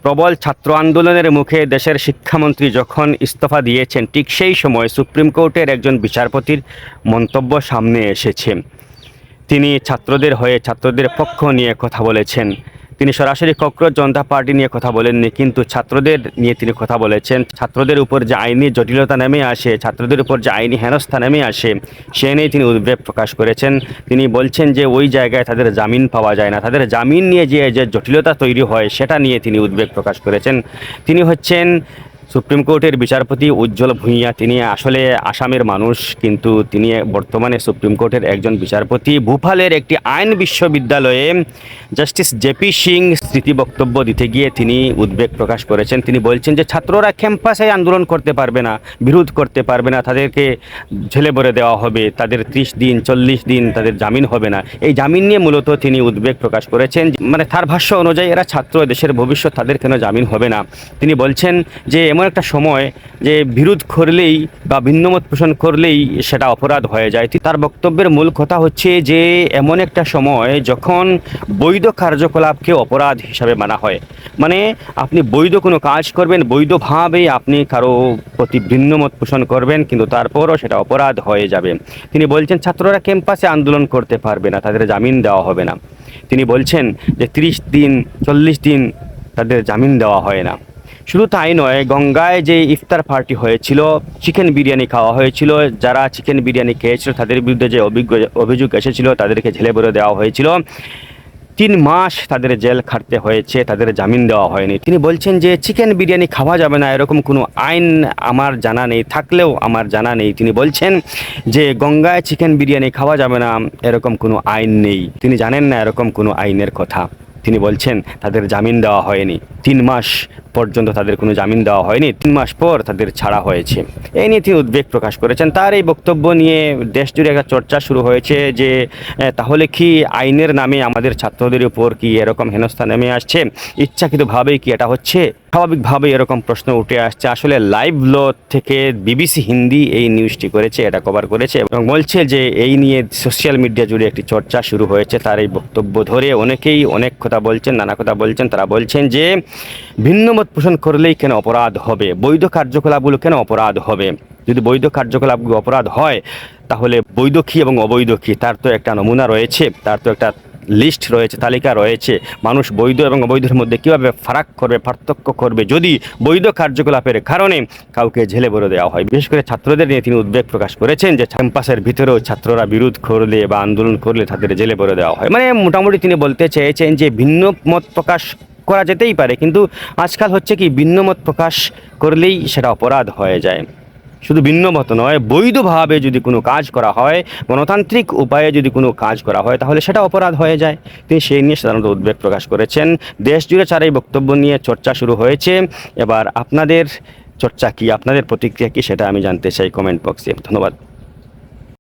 প্রবল ছাত্র আন্দোলনের মুখে দেশের শিক্ষামন্ত্রী যখন ইস্তফা দিয়েছেন, ঠিক সেই সময় সুপ্রিম কোর্টের একজন বিচারপতির মন্তব্য সামনে এসেছে। তিনি ছাত্রদের হয়ে ছাত্রদের পক্ষ নিয়ে কথা বলেছেন। তিনি সরাসরি ককরোচ জনতা পার্টি নিয়ে কথা বলেননি, কিন্তু ছাত্রদের নিয়ে তিনি কথা বলেছেন। ছাত্রদের উপর যে আইনি জটিলতা নেমে আসে, ছাত্রদের উপর যে আইনি হেনস্থা নেমে আসে, সে নিয়ে তিনি উদ্বেগ প্রকাশ করেছেন। তিনি বলছেন যে ওই জায়গায় তাদের জামিন পাওয়া যায় না, তাদের জামিন নিয়ে যে জটিলতা তৈরি হয় সেটা নিয়ে তিনি উদ্বেগ প্রকাশ করেছেন। তিনি হচ্ছেন সুপ্রিম কোর্টের বিচারপতি উজ্জ্বল ভূঁইয়া। তিনি আসলে আসামের মানুষ, কিন্তু তিনি বর্তমানে সুপ্রিম কোর্টের একজন বিচারপতি। ভূপালের একটি আইন বিশ্ববিদ্যালয়ে জাস্টিস জেপি সিং স্মৃতি বক্তব্য দিতে গিয়ে তিনি উদ্বেগ প্রকাশ করেছেন। তিনি বলছেন যে ছাত্ররা ক্যাম্পাসে আন্দোলন করতে পারবে না, বিরোধ করতে পারবে না, তাদেরকে ঝেলে ভরে দেওয়া হবে, তাদের 30 দিন 40 দিন তাদের জামিন হবে না। এই জামিন নিয়ে মূলত তিনি উদ্বেগ প্রকাশ করেছেন। মানে তার ভাষ্য অনুযায়ী এরা ছাত্র, দেশের ভবিষ্যৎ, তাদের কেন জামিন হবে না। তিনি বলছেন যে এমন একটা সময় যে বিরোধ করলেই বা ভিন্নমত পোষণ করলেই সেটা অপরাধ হয়ে যায়। তার বক্তব্যের মূল কথা হচ্ছে যে এমন একটা সময় যখন বৈধ কার্যকলাপকে অপরাধ হিসাবে মানা হয়। মানে আপনি বৈধ কোনো কাজ করবেন, বৈধভাবেই আপনি কারো প্রতি ভিন্নমত পোষণ করবেন, কিন্তু তারপরও সেটা অপরাধ হয়ে যাবে। তিনি বলছেন ছাত্ররা ক্যাম্পাসে আন্দোলন করতে পারবে না, তাদের জামিন দেওয়া হবে না। তিনি বলছেন যে 30 দিন 40 দিন তাদের জামিন দেওয়া হয় না। শুধু তাই নয়, গঙ্গায় যে ইফতার পার্টি হয়েছিল, চিকেন বিরিয়ানি খাওয়া হয়েছিল, যারা চিকেন বিরিয়ানি খেয়েছিল তাদের বিরুদ্ধে যে অভিযোগ এসেছিল তাদেরকে ঝেলে ভরে দেওয়া হয়েছিল। 3 মাস তাদের জেল খাটতে হয়েছে, তাদের জামিন দেওয়া হয়নি। তিনি বলছেন যে চিকেন বিরিয়ানি খাওয়া যাবে না এরকম কোনো আইন আমার জানা নেই, থাকলেও আমার জানা নেই। তিনি বলছেন যে গঙ্গায় চিকেন বিরিয়ানি খাওয়া যাবে না এরকম কোনো আইন নেই, তিনি জানেন না এরকম কোনো আইনের কথা। তিনি বলছেন তাদের জামিন দেওয়া হয়নি, 3 মাস পর্যন্ত তাদের কোনো জামিন দেওয়া হয়নি, 3 মাস পর তাদের ছাড়া হয়েছে। এই নিয়ে তিনি উদ্বেগ প্রকাশ করেছেন। তার এই বক্তব্য নিয়ে দেশ জুড়ে একটা চর্চা শুরু হয়েছে যে তাহলে কি আইনের নামে আমাদের ছাত্রদের উপর কি এরকম হেনস্থা নেমে আসছে, ইচ্ছাকৃতভাবেই কি এটা হচ্ছে? স্বাভাবিকভাবে এরকম প্রশ্ন উঠে আসছে। আসলে লাইভ লো থেকে বিবিসি হিন্দি এই নিউজটি করেছে, এটা কভার করেছে এবং বলছে যে এই নিয়ে সোশ্যাল মিডিয়া জুড়ে একটি চর্চা শুরু হয়েছে। তার এই বক্তব্য ধরে অনেকেই অনেক কথা বলছেন, নানা কথা বলছেন। তারা বলছেন যে ভিন্নমত পোষণ করলেই কেন অপরাধ হবে, বৈধ কার্যকলাপগুলো কেন অপরাধ হবে? যদি বৈধ কার্যকলাপগুলো অপরাধ হয় তাহলে বৈধ কী এবং অবৈধ কী তার তো একটা নমুনা রয়েছে, তার তো একটা লিস্ট রয়েছে, তালিকা রয়েছে। মানুষ বৈধ এবং অবৈধের মধ্যে কীভাবে ফারাক করবে, পার্থক্য করবে যদি বৈধ কার্যকলাপের কারণে কাউকে ঝেলে ভরে দেওয়া হয়? বিশেষ করে ছাত্রদের নিয়ে তিনি উদ্বেগ প্রকাশ করেছেন যে ক্যাম্পাসের ভিতরেও ছাত্ররা বিরোধ করলে বা আন্দোলন করলে তাদের জেলে ভরে দেওয়া হয়। মানে মোটামুটি তিনি বলতে চেয়েছেন যে ভিন্ন মত প্রকাশ করা যেতেই পারে, কিন্তু আজকাল হচ্ছে কি ভিন্ন মত প্রকাশ করলেই সেটা অপরাধ হয়ে যায়। শুধু ভিন্নমত নয়, বৈধভাবে যদি কোনো কাজ করা হয়, গণতান্ত্রিক উপায়ে যদি কোনো কাজ করা হয় তাহলে সেটা অপরাধ হয়ে যায়। তিনি সেই নিয়ে সাধারণত উদ্বেগ প্রকাশ করেছেন। দেশ জুড়ে তার এই বক্তব্য নিয়ে চর্চা শুরু হয়েছে। এবার আপনাদের চর্চা কি, আপনাদের প্রতিক্রিয়া কি, সেটা আমি জানতে চাই কমেন্ট বক্সে। ধন্যবাদ।